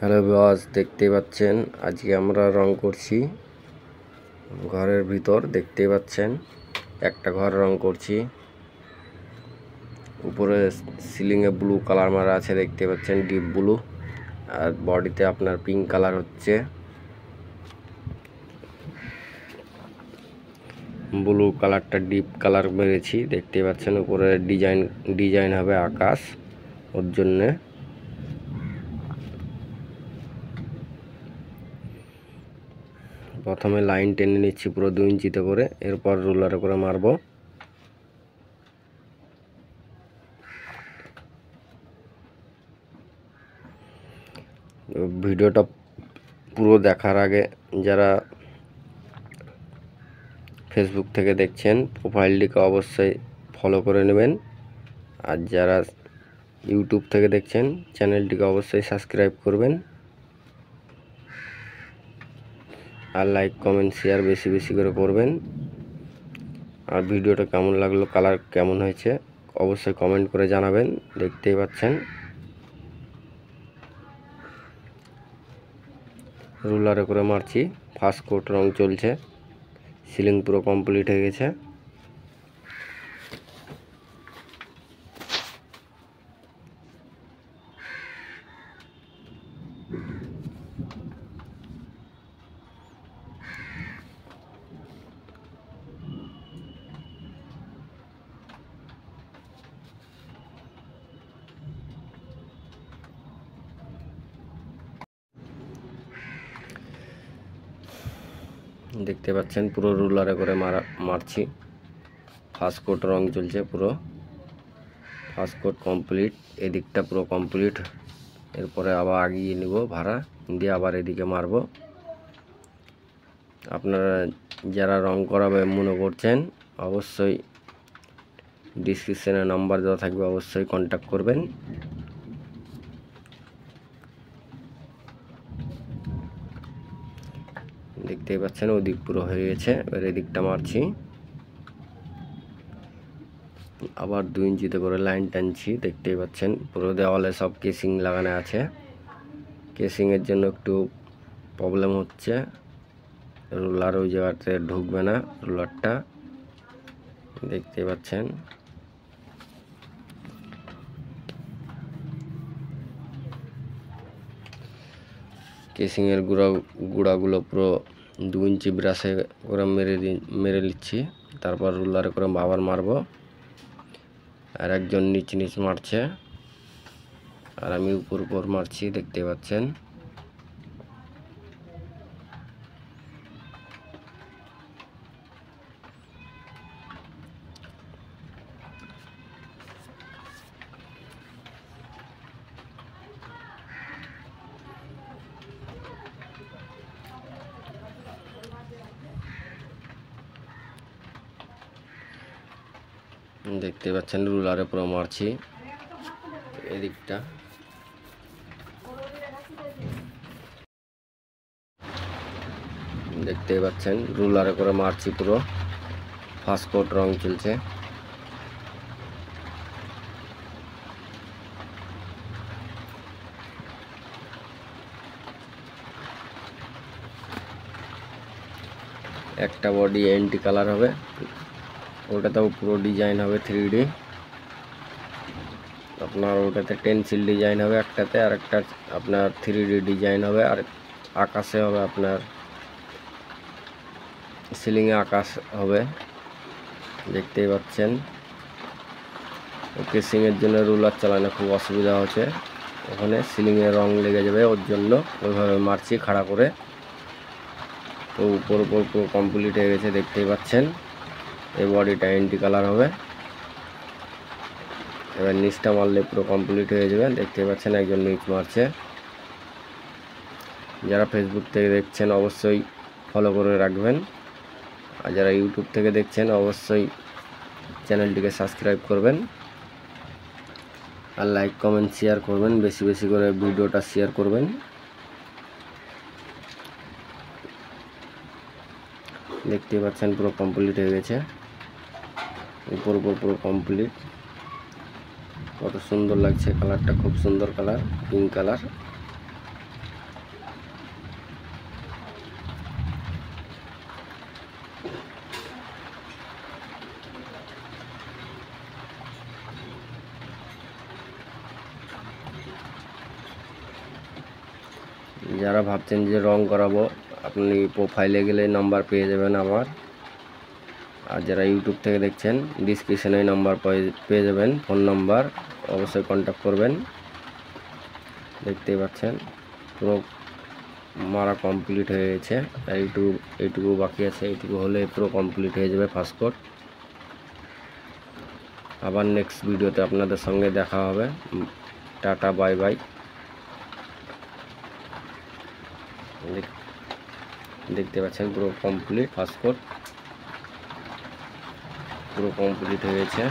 Hello viewers, দেখতেই পাচ্ছেন আজকে আমরা রং করছি ঘরের ভিতর। দেখতেই পাচ্ছেন একটা ঘর রং করছি। উপরে সিলিংয়ে ব্লু কালার মারা আছে, দেখতে পাচ্ছেন ডিপ ব্লু, আর বডিতে আপনার পিঙ্ক কালার হচ্ছে। ব্লু কালারটা ডিপ কালার মেরেছি, দেখতেই পাচ্ছেন। উপরে ডিজাইন হবে আকাশ, ওর জন্যে প্রথমে লাইন টেনে নিচ্ছি পুরো 2 ইঞ্চিতে করে, এরপর রুলারে করে মারব। ভিডিওটা পুরো দেখার আগে যারা ফেসবুক থেকে দেখছেন প্রোফাইলটিকে অবশ্যই ফলো করে নেবেন, আর যারা ইউটিউব থেকে দেখছেন চ্যানেলটিকে অবশ্যই সাবস্ক্রাইব করবেন, আর লাইক কমেন্ট শেয়ার বেশি বেশি করে করবেন। আর ভিডিওটা কেমন লাগলো, কালার কেমন হয়েছে অবশ্যই কমেন্ট করে জানাবেন। দেখতেই পাচ্ছেন রুলারে করে মারছি, ফার্স্ট কোট রং চলছে, সিলিং পুরো কমপ্লিট হয়ে গেছে। দেখতে পাচ্ছেন পুরো রুলারে করে মারছি। ফার্স্ট কোট রং চলছে, পুরো ফার্স্ট কোট কমপ্লিট, এদিকটা পুরো কমপ্লিট। এরপরে আবার আগিয়ে নিব ভাড়া দিয়ে, আবার এদিকে মারব। আপনারা যারা রং করাবে মনে করছেন অবশ্যই ডিসক্রিপশনে নাম্বার দেওয়া থাকবে, অবশ্যই কন্ট্যাক্ট করবেন। দেখতেই পাচ্ছেন ওদিক পুরো হয়ে গেছে, এবার এদিকটা মারছি। আবার 2 ইঞ্চিতে করে লাইন টানছি, দেখতেই পাচ্ছেন পুরো দেওয়ালে সব কেসিং লাগানো আছে। কেসিংয়ের জন্য একটু প্রবলেম হচ্ছে, রুলার ওই জায়গাতে ঢুকবে না রুলারটা, দেখতেই পাচ্ছেন। কেসিংয়ের গুঁড়াগুলো পুরো 2 ইঞ্চি ব্রাশে করে মেরে নিচ্ছি, তারপর রুলারে করে আবার মারবো। আর একজন নিচ মারছে, আর আমি উপর মারছি, দেখতে পাচ্ছেন। দেখতে পাচ্ছেন রুলারে পুরো মারছি এদিকটা। দেখতে পাচ্ছেন রুলারে করে মারছি, পুরো ফার্স্ট কোট রং চলছে। একটা বডি এন্টি কালার হবে, ওটাতেও পুরো ডিজাইন হবে 3D। আপনার ওটাতে টেন্সিল ডিজাইন হবে একটাতে, আর একটা আপনার 3D ডিজাইন হবে, আর আকাশে হবে আপনার সিলিংয়ে আকাশ হবে, দেখতেই পাচ্ছেন। কেসিংয়ের জন্য রুলার চালানো খুব অসুবিধা হচ্ছে, ওখানে সিলিংয়ে রং লেগে যাবে, ওর জন্য ওইভাবে মারছি খাড়া করে। তো উপর পুরো কমপ্লিট হয়ে গেছে, দেখতেই পাচ্ছেন। এই বডিটা এন্টি কালার হবে, এবার নিচটা মারলে পুরো কমপ্লিট হয়ে যাবে। দেখতে পাচ্ছেন একজন নিচ মারছে। যারা ফেসবুক থেকে দেখছেন অবশ্যই ফলো করে রাখবেন, আর যারা ইউটিউব থেকে দেখছেন অবশ্যই চ্যানেলটিকে সাবস্ক্রাইব করবেন, আর লাইক কমেন্ট শেয়ার করবেন, বেশি বেশি করে ভিডিওটা শেয়ার করবেন। দেখতে পাচ্ছেন পুরো কমপ্লিট হয়ে গেছে, উপর পুরো কমপ্লিট। কত সুন্দর লাগছে, কালারটা খুব সুন্দর কালার, পিঙ্ক কালার। যারা ভাবছেন যে রং করাবো, আপনি প্রোফাইলে গেলে নাম্বার পেয়ে যাবেন আমার। আর যারা ইউটিউব থেকে দেখছেন, ডিসক্রিপশনে নাম্বার পেয়ে যাবেন, ফোন নাম্বার, অবশ্যই কন্ট্যাক্ট করবেন। দেখতেই পাচ্ছেন পুরো মারা কমপ্লিট হয়ে গেছে, এইটুকু বাকি আছে। এইটুকু হলে পুরো কমপ্লিট হয়ে যাবে ফার্স্ট কোট। আবার নেক্সট ভিডিওতে আপনাদের সঙ্গে দেখা হবে। Tata, bye bye. দেখতে পাচ্ছেন পুরো কমপ্লিট ফার্স্ট কোট, পুরো কমপ্লিট হয়ে গেছে।